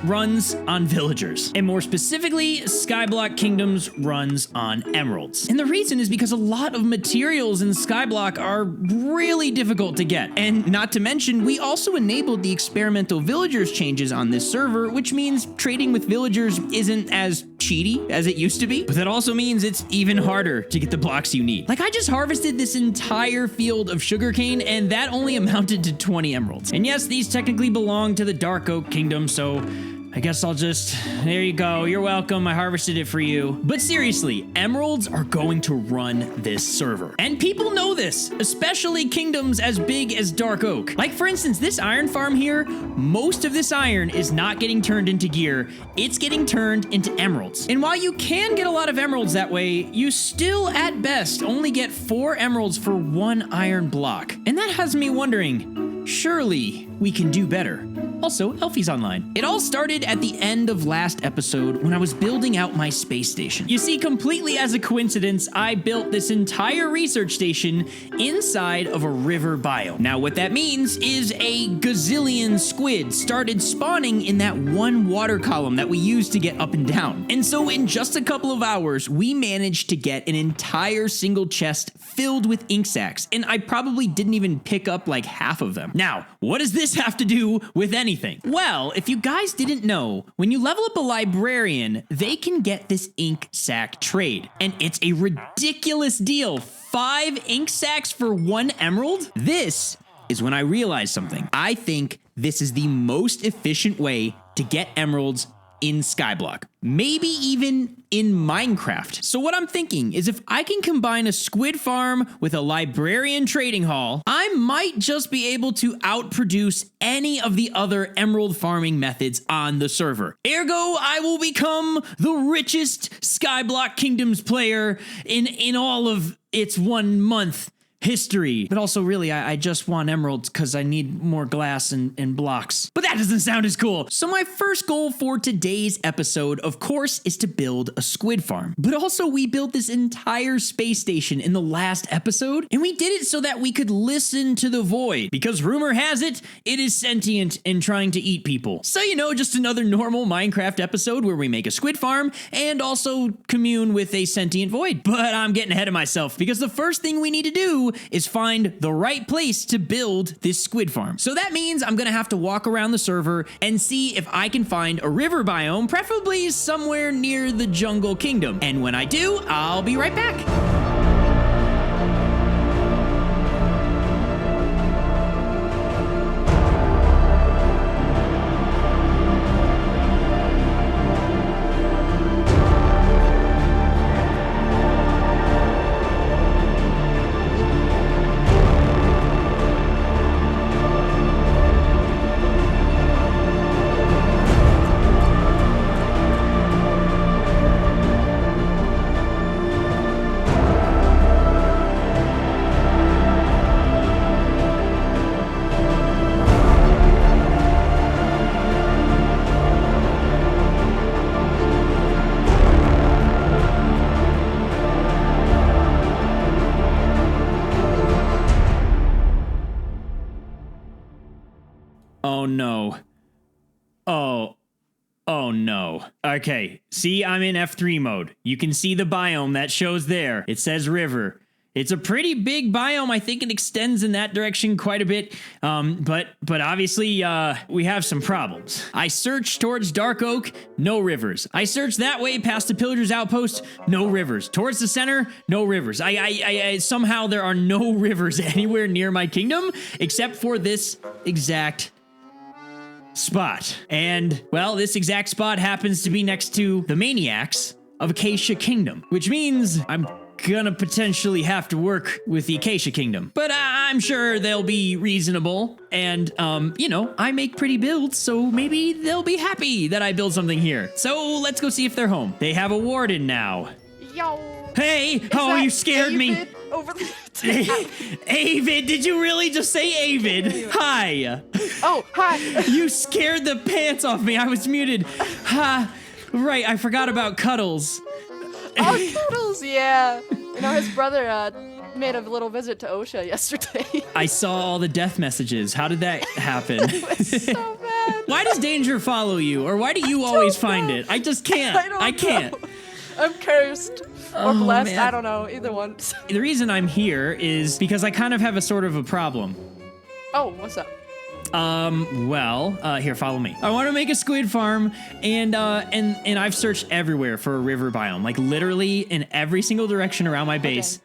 runs on villagers, and more specifically, Skyblock Kingdoms runs on emeralds. And the reason is because a lot of materials in Skyblock are really difficult to get. And not to mention, we also enabled the experimental villagers changes on this server, which means trading with villagers isn't as cheaty as it used to be, but that also means it's even harder to get the blocks you need. Like, I just harvested this entire field of sugarcane, and that only amounted to 20 emeralds. And yes, these technically belong to the Dark Oak Kingdom, so I guess I'll just, there you go, you're welcome, I harvested it for you. But seriously, emeralds are going to run this server. And people know this, especially kingdoms as big as Dark Oak. Like, for instance, this iron farm here, most of this iron is not getting turned into gear, it's getting turned into emeralds. And while you can get a lot of emeralds that way, you still, at best, only get 4 emeralds for 1 iron block. And that has me wondering, surely we can do better. Also, Elfie's online. It all started at the end of last episode when I was building out my space station. You see, completely as a coincidence, I built this entire research station inside of a river biome. Now, what that means is a gazillion squid started spawning in that one water column that we used to get up and down. And so in just a couple of hours, we managed to get an entire single chest filled with ink sacs, and I probably didn't even pick up like half of them. Now, what does this have to do with anything? Well, if you guys didn't know, when you level up a librarian, they can get this ink sac trade, and it's a ridiculous deal. 5 ink sacs for 1 emerald? This is when I realized something. I think this is the most efficient way to get emeralds in Skyblock, maybe even in Minecraft. So what I'm thinking is if I can combine a squid farm with a librarian trading hall, I might just be able to outproduce any of the other emerald farming methods on the server. Ergo, I will become the richest Skyblock Kingdoms player in all of its 1 month history. But also, really, I just want emeralds because I need more glass and blocks. But that doesn't sound as cool. So my first goal for today's episode, of course, is to build a squid farm. But also, we built this entire space station in the last episode, and we did it so that we could listen to the void, because rumor has it, it is sentient and trying to eat people. So, you know, just another normal Minecraft episode where we make a squid farm and also commune with a sentient void. But I'm getting ahead of myself, because the first thing we need to do is find the right place to build this squid farm. So that means I'm gonna have to walk around the server and see if I can find a river biome, preferably somewhere near the jungle kingdom. And when I do, I'll be right back. Oh no. Oh no. Okay, see, I'm in F3 mode. You can see the biome that shows there. It says river. It's a pretty big biome. I think it extends in that direction quite a bit. But obviously, we have some problems. I searched towards Dark Oak, no rivers. I searched that way past the Pillager's Outpost, no rivers. Towards the center, no rivers. I somehow there are no rivers anywhere near my kingdom, except for this exact spot. And, well, this exact spot happens to be next to the Maniacs of Acacia Kingdom, which means I'm gonna potentially have to work with the Acacia Kingdom. But I'm sure they'll be reasonable, and, you know, I make pretty builds, so maybe they'll be happy that I build something here. So let's go see if they're home. They have a warden now. Yo. Hey! Oh, you scared me! Over the Avid, did you really just say Avid? Hi. Oh, hi. You scared the pants off me. I was muted. Ha. Right, I forgot about Cuddles. Oh, Cuddles, yeah. You know, his brother made a little visit to OSHA yesterday. I saw all the death messages. How did that happen? It was so bad. Why does danger follow you? Or why do you always find it? I just can't. I can't. Know. I'm cursed. Or Oh, blessed. man. I don't know. Either one. The reason I'm here is because I kind of have a sort of a problem. Oh, what's up? Here, follow me. I want to make a squid farm, and I've searched everywhere for a river biome, like literally in every single direction around my base. Okay.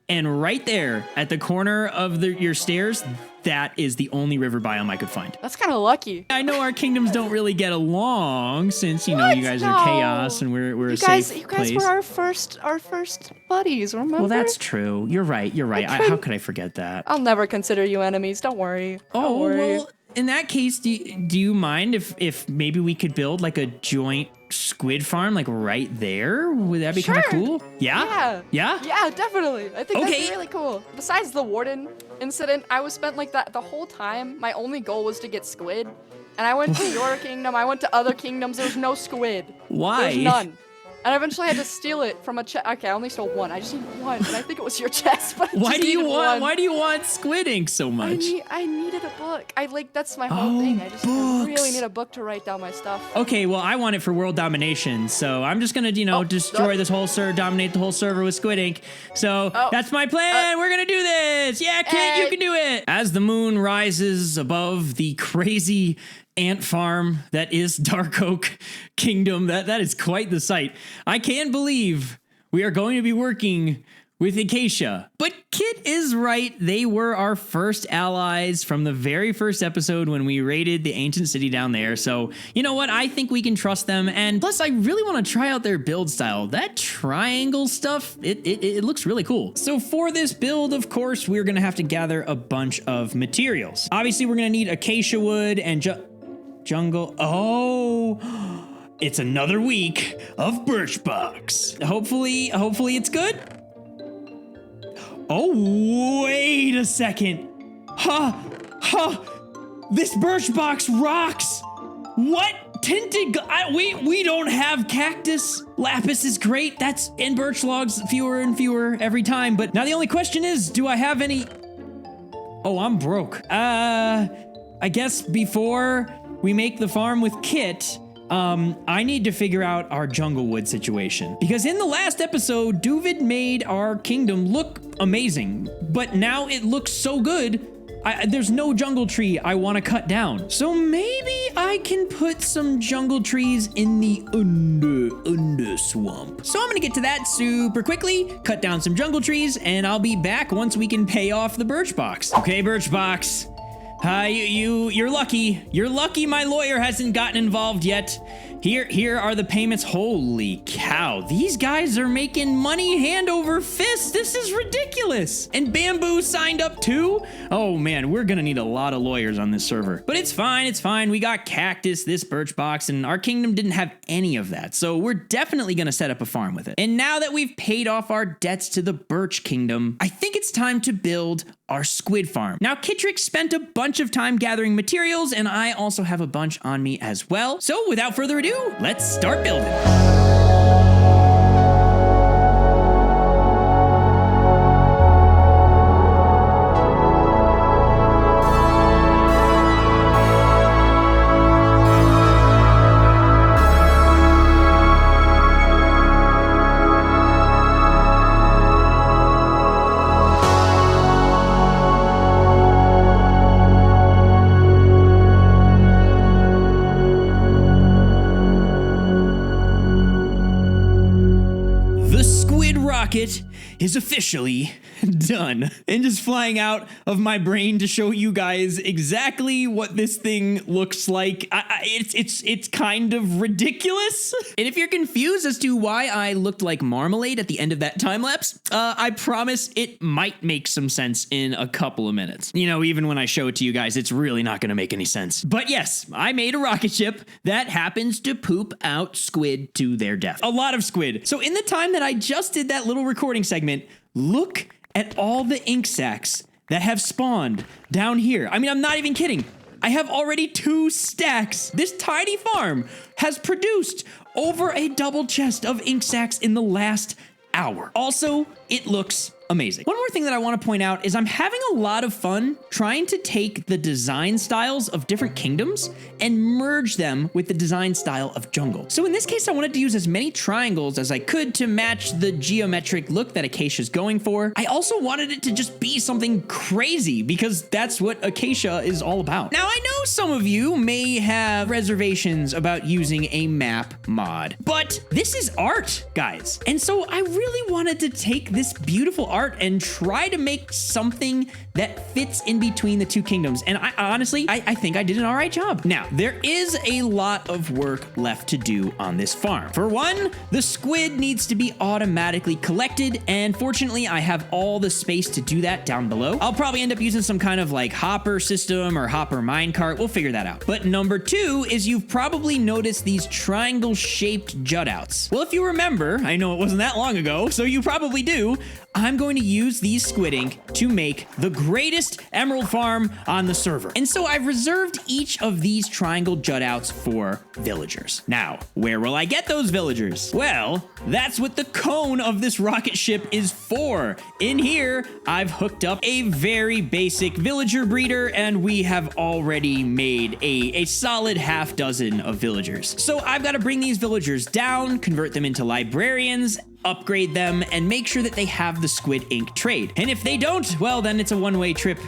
And right there at the corner of your stairs, that is the only river biome I could find. That's kind of lucky. I know our kingdoms don't really get along since, you know, you guys are chaos and we're a safe place. You guys were our first buddies, remember? Well, that's true. You're right. How could I forget that? I'll never consider you enemies. Don't worry. Don't worry. Well, in that case, do you mind if maybe we could build like a joint squid farm like right there? Would that be kind of cool? Yeah? Yeah, definitely. I think that'd Okay. be really cool. Besides the warden incident, I was spent like that the whole time. My only goal was to get squid. And I went to your kingdom, I went to other kingdoms, there was no squid. Why? There was none. And I eventually had to steal it from a chest. Okay, I only stole one. I just need one, and I think it was your chest. But Why do you want squid ink so much? I needed a book. That's my whole thing. I really need a book to write down my stuff. Okay, well, I want it for world domination, so I'm just gonna, destroy this whole server, dominate the whole server with squid ink. So that's my plan. We're gonna do this. Yeah, Kit, you can do it. As the moon rises above the crazy ant farm that is Dark Oak Kingdom, that is quite the sight. I can't believe we are going to be working with Acacia. But Kit is right. They were our first allies from the very first episode when we raided the ancient city down there. So, you know what? I think we can trust them. And plus, I really want to try out their build style. That triangle stuff, it looks really cool. So for this build, of course, we're going to have to gather a bunch of materials. Obviously, we're going to need acacia wood and jungle. Oh, it's another week of birch box. Hopefully it's good. Oh, wait a second. This birch box rocks. What? Tinted, we don't have cactus. Lapis is great. And birch logs fewer and fewer every time. But now the only question is, do I have any? Oh, I'm broke. I guess before we make the farm with Kit, I need to figure out our jungle wood situation. Because in the last episode, Duvid made our kingdom look amazing, but now it looks so good, there's no jungle tree I want to cut down. So maybe I can put some jungle trees in the under swamp. So I'm gonna get to that super quickly, cut down some jungle trees, and I'll be back once we can pay off the birch box. Okay, birch box. You're lucky. You're lucky my lawyer hasn't gotten involved yet. Here are the payments. Holy cow. These guys are making money hand over fist. This is ridiculous. And Bamboo signed up too? Oh man, we're gonna need a lot of lawyers on this server. But it's fine. We got cactus, this birch box, and our kingdom didn't have any of that. So we're definitely gonna set up a farm with it. And now that we've paid off our debts to the birch kingdom, I think it's time to build our squid farm. Now, Kittrick spent a bunch of time gathering materials, and I also have a bunch on me as well. So without further ado, let's start building. Rocket is officially done. And just flying out of my brain to show you guys exactly what this thing looks like. It's kind of ridiculous. And if you're confused as to why I looked like marmalade at the end of that time lapse, I promise it might make some sense in a couple of minutes. You know, even when I show it to you guys, it's really not gonna make any sense. But yes, I made a rocket ship that happens to poop out squid to their death. A lot of squid. So in the time that I just did that little recording segment, look at all the ink sacs that have spawned down here. I mean, I'm not even kidding. I have already 2 stacks. This tiny farm has produced over a double chest of ink sacs in the last hour. Also, it looks amazing. One more thing that I want to point out is I'm having a lot of fun trying to take the design styles of different kingdoms and merge them with the design style of jungle. So in this case, I wanted to use as many triangles as I could to match the geometric look that Acacia's going for. I also wanted it to just be something crazy because that's what Acacia is all about. Now, I know some of you may have reservations about using a map mod, but this is art, guys. And so I really wanted to take this beautiful art and try to make something that fits in between the two kingdoms. And I honestly think I did an all right job. Now, there is a lot of work left to do on this farm. For one, the squid needs to be automatically collected, and fortunately, I have all the space to do that down below. I'll probably end up using some kind of like hopper system or hopper minecart. We'll figure that out. But number two is you've probably noticed these triangle-shaped jutouts. Well, if you remember, I know it wasn't that long ago, so you probably do, I'm going to use these squid ink to make the greatest emerald farm on the server. And so I've reserved each of these triangle jutouts for villagers. Now, where will I get those villagers? Well, that's what the cone of this rocket ship is for. In here, I've hooked up a very basic villager breeder, and we have already made a solid half dozen of villagers. So I've got to bring these villagers down, convert them into librarians, upgrade them, and make sure that they have the squid ink trade. And if they don't, well, then it's a one-way trip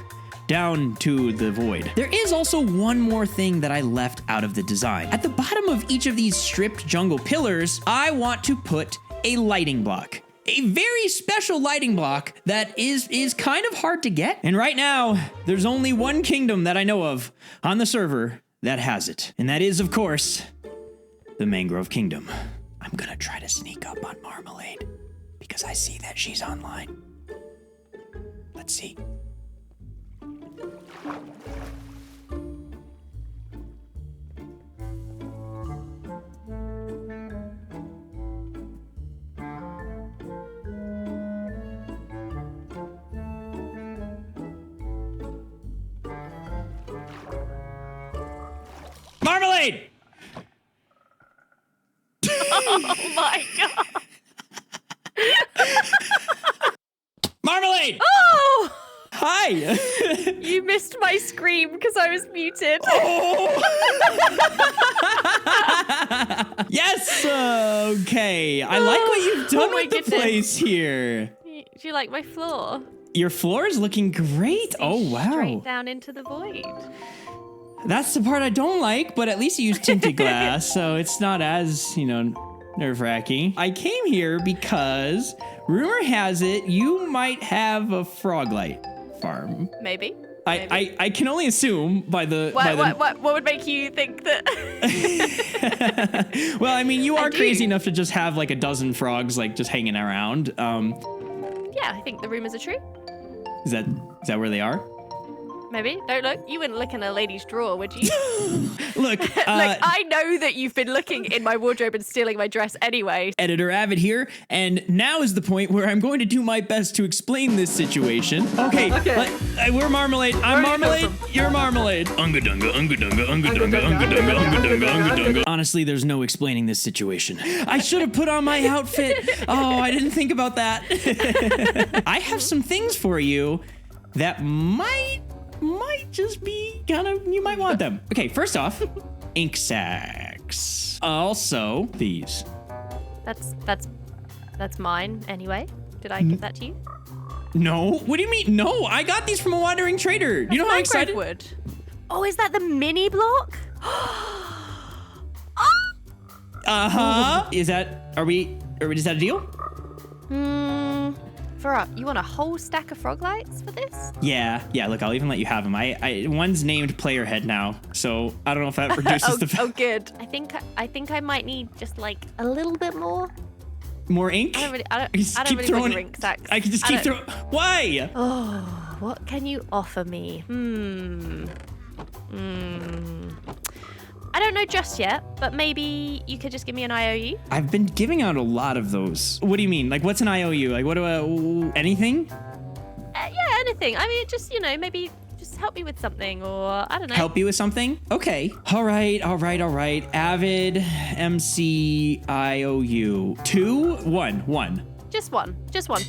down to the void. There is also one more thing that I left out of the design. At the bottom of each of these stripped jungle pillars, I want to put a lighting block. A very special lighting block that is kind of hard to get. And right now, there's only one kingdom that I know of on the server that has it. And that is, of course, the Mangrove Kingdom. I'm gonna try to sneak up on Marmalade because I see that she's online. Let's see. Marmalade! Oh my god. Marmalade! Oh! Hi! You missed my scream because I was muted. Oh! Yes! Okay. I like what you've done with the place here. Do you like my floor? Your floor is looking great. Oh, wow. Straight down into the void. That's the part I don't like, but at least you use tinted glass, so it's not as, nerve-wracking. I came here because rumor has it you might have a frog light farm. Maybe. I can only assume by the... What would make you think that? Well, I mean, you are crazy enough to just have like a dozen frogs like just hanging around. Yeah, I think the rumors are true. Is that where they are? Maybe. Don't look. You wouldn't look in a lady's drawer, would you? Look, I know that you've been looking in my wardrobe and stealing my dress anyway. Editor Avid here, and now is the point where I'm going to do my best to explain this situation. Okay. We're Marmalade. I'm Marmalade. You're Marmalade. Ungadunga, ungadunga, ungadunga, ungadunga, ungadunga, ungadunga. Honestly, there's no explaining this situation. I should have put on my outfit. Oh, I didn't think about that. I have some things for you that might just be kind of, you might want them. Okay, first off, ink sacks. Also, these. That's mine anyway. Did I give that to you? No. What do you mean? No, I got these from a wandering trader. You know how excited? Wood. Oh, is that the mini block? Uh-huh. Is that a deal? You want a whole stack of frog lights for this? Yeah, look, I'll even let you have them. One's named Playerhead now, so I don't know if that reduces the... Oh, good. I think I might need just like a little bit more. More ink? I don't really want your ink sacks. I can just keep throwing... Why? Oh, what can you offer me? I don't know just yet, but maybe you could just give me an IOU. I've been giving out a lot of those. What do you mean? Like, what's an IOU? Like, what do anything? Yeah, anything. I mean, just, maybe just help me with something, or I don't know. Help you with something? Okay. All right. Avid MC IOU. 2, 1. Just one,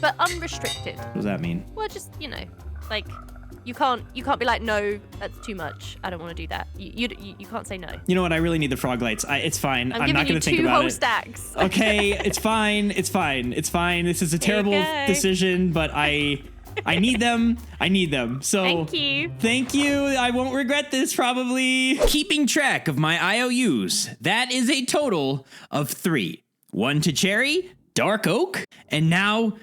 but unrestricted. What does that mean? Well, just, you know, like, you can't be like, no, that's too much. I don't want to do that. You can't say no. You know what? I really need the frog lights. It's fine. I'm not going to think about it. I'm giving you 2 whole stacks. Okay, it's fine. It's fine. It's fine. This is a terrible decision, but I need them. I need them. So thank you. Thank you. I won't regret this probably. Keeping track of my IOUs. That is a total of 3. 1 to cherry, dark oak, and now,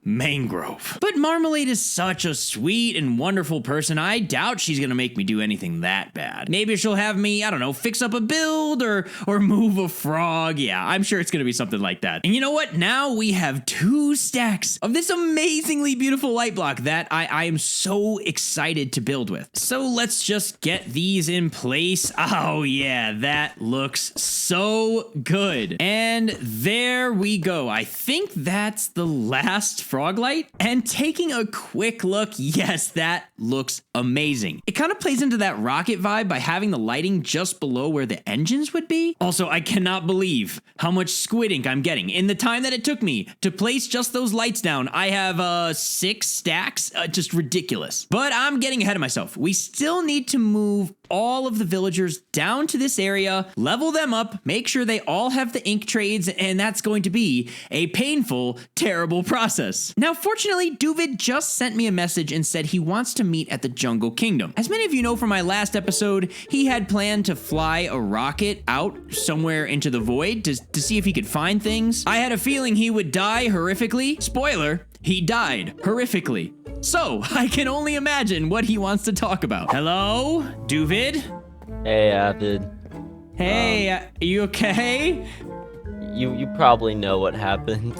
mangrove. But Marmalade is such a sweet and wonderful person, I doubt she's gonna make me do anything that bad. Maybe she'll have me, I don't know, fix up a build or move a frog. Yeah, I'm sure it's gonna be something like that. And you know what? Now we have 2 stacks of this amazingly beautiful light block that I am so excited to build with. So let's just get these in place. Oh yeah, that looks so good. And there we go. I think that's the last frog light. And taking a quick look, yes, that looks amazing. It kind of plays into that rocket vibe by having the lighting just below where the engines would be. Also, I cannot believe how much squid ink I'm getting. In the time that it took me to place just those lights down, I have 6 stacks, just ridiculous. But I'm getting ahead of myself. We still need to move all of the villagers down to this area, level them up, make sure they all have the ink trades, and that's going to be a painful, terrible process. Now, fortunately, Duvid just sent me a message and said he wants to meet at the Jungle Kingdom. As many of you know from my last episode, he had planned to fly a rocket out somewhere into the void to see if he could find things. I had a feeling he would die horrifically. Spoiler, he died horrifically. So, I can only imagine what he wants to talk about. Hello, Duvid? Hey, Avid. Hey, are you okay? You probably know what happened.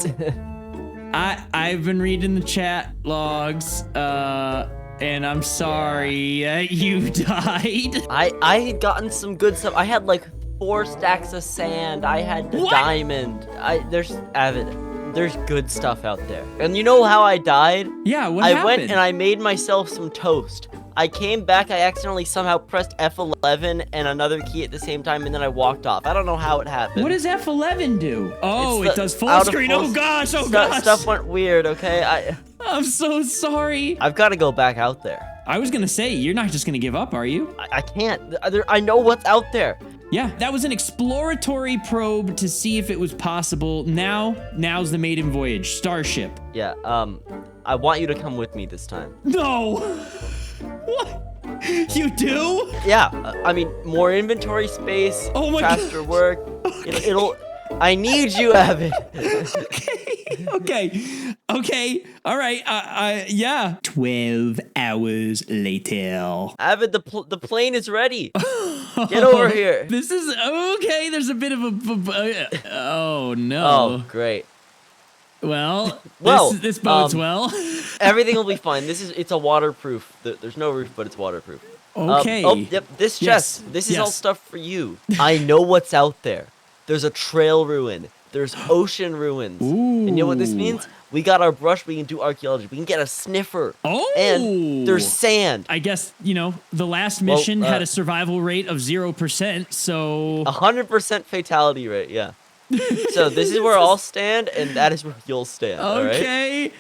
I've been reading the chat logs, and I'm sorry you died. I had gotten some good stuff. I had like 4 stacks of sand. I had the diamond. There's Avid. There's good stuff out there. And you know how I died? Yeah, what happened? happened? I went and I made myself some toast. I came back, I accidentally somehow pressed F11 and another key at the same time, and then I walked off. I don't know how it happened. What does F11 do? Oh, it does full screen. Oh gosh, Stuff went weird, okay? I'm so sorry. I've got to go back out there. I was gonna say, you're not just gonna give up, are you? I can't. I know what's out there. Yeah, that was an exploratory probe to see if it was possible. Now's the maiden voyage, Starship. Yeah, I want you to come with me this time. No! What? You do? Yeah, I mean, more inventory space, faster work. It'll I need you, Avid. Okay. All right. Yeah. 12 hours later. Avid, the plane is ready. Get over here. This is okay. There's a bit of a oh no. Oh, great. Well, this bodes well. Everything will be fine. It's a waterproof. There's no roof, but it's waterproof. Okay. Yep. This chest. This is all stuff for you. I know what's out there. There's a trail ruin. There's ocean ruins. Ooh. And you know what this means? We got our brush. We can do archaeology. We can get a sniffer. Oh. And there's sand. I guess, the last mission had a survival rate of 0%, so... 100% fatality rate, yeah. So this is where I'll stand, and that is where you'll stand, okay.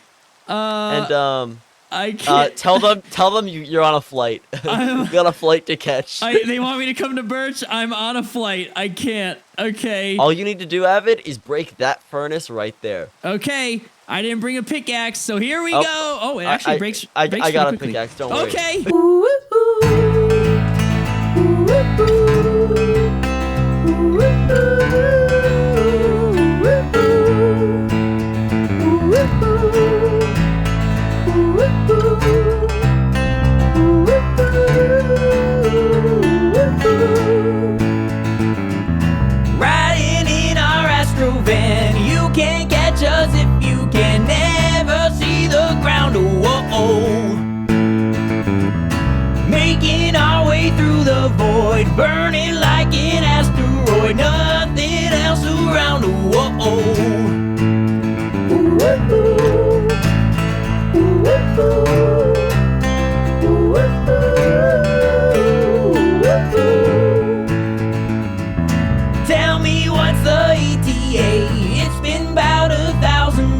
All right? And, I can't... tell them you're on a flight. You got a flight to catch. They want me to come to Birch. I'm on a flight. I can't. Okay. All you need to do, Avid, is break that furnace right there. Okay. I didn't bring a pickaxe, so here we go. Oh, it actually breaks. I breaks got a quickly. pickaxe. Don't worry. Okay. Riding in our Astro van, you can't catch us if you can never see the ground. Whoa. Making our way through the void, burning like an asteroid, nothing else around. Tell me what's the ETA? It's been about 1,000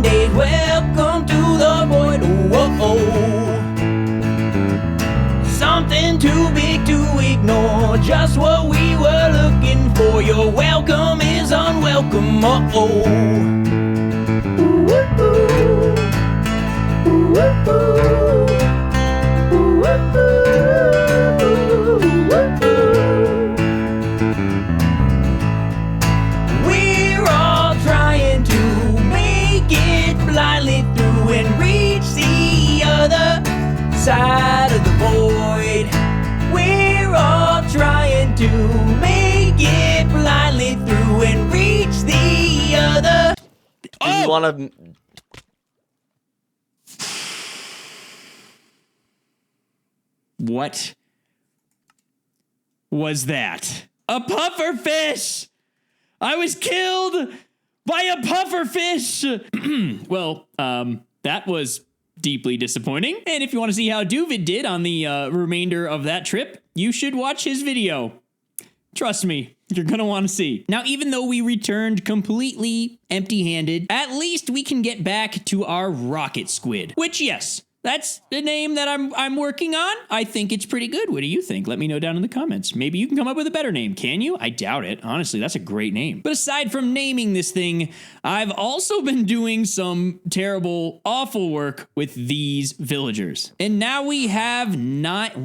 You're just what we were looking for. Your welcome is unwelcome. We're all trying to make it blindly through and reach the other side of the void. We're all trying to make it blindly through and reach the other. Do you want to? What was that? A pufferfish! I was killed by a pufferfish! Well, that was deeply disappointing. And if you want to see how Duvid did on the remainder of that trip, you should watch his video. Trust me, you're gonna want to see. Now, even though we returned completely empty-handed, at least we can get back to our rocket squid. Which, yes, that's the name that I'm working on. I think it's pretty good. What do you think? Let me know down in the comments. Maybe you can come up with a better name. Can you? I doubt it. Honestly, that's a great name. But aside from naming this thing, I've also been doing some terrible, awful work with these villagers. And now we have 9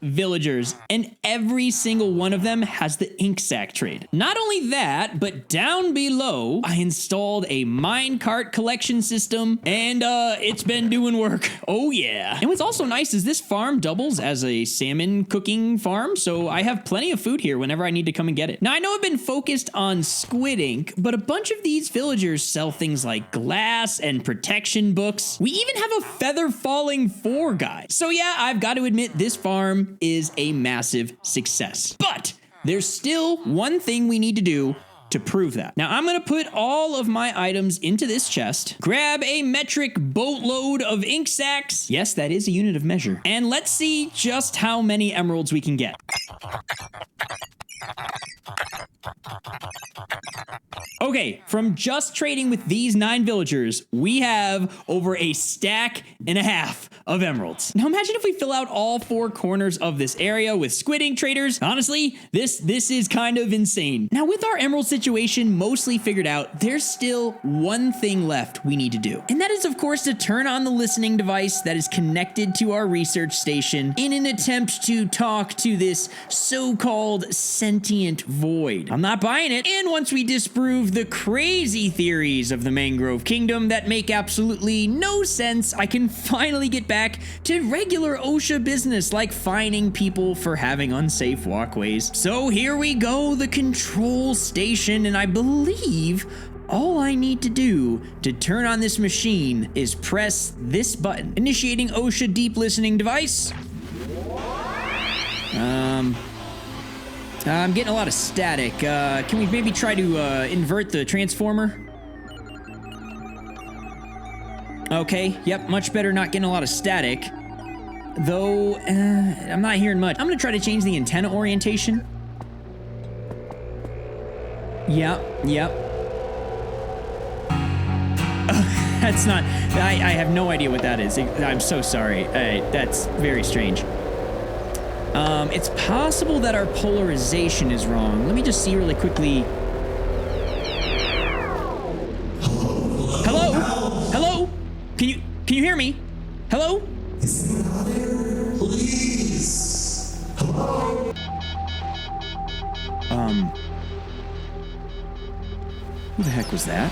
villagers, and every single one of them has the ink sac trade. Not only that, but down below, I installed a minecart collection system, and it's been doing work. Oh yeah. And what's also nice is this farm doubles as a salmon cooking farm, so I have plenty of food here whenever I need to come and get it. Now, I know I've been focused on squid ink, but a bunch of these villagers sell things like glass and protection books. We even have a feather falling 4 guy. So yeah, I've got to admit this farm is a massive success. But there's still one thing we need to do to prove that. Now, I'm gonna put all of my items into this chest, grab a metric boatload of ink sacks. Yes, that is a unit of measure. And let's see just how many emeralds we can get. Okay, from just trading with these 9 villagers, we have over a stack and a half of emeralds. Now imagine if we fill out all 4 corners of this area with squid ink traders. Honestly, this is kind of insane. Now with our emerald situation mostly figured out, there's still one thing left we need to do. And that is, of course, to turn on the listening device that is connected to our research station in an attempt to talk to this so-called sentient void. I'm not buying it. And once we disprove the crazy theories of the Mangrove Kingdom that make absolutely no sense, I can finally get back to regular OSHA business like fining people for having unsafe walkways. So here we go, the control station, and I believe all I need to do to turn on this machine is press this button. Initiating OSHA deep listening device. I'm getting a lot of static. Can we maybe try to invert the transformer? Okay, yep, much better not getting a lot of static. Though, I'm not hearing much. I'm gonna try to change the antenna orientation. Yep. That's not, I have no idea what that is. I'm so sorry. That's very strange. It's possible that our polarization is wrong. Let me just see really quickly. Hello? Hello? Can you hear me? Hello? Please. Hello? Who the heck was that?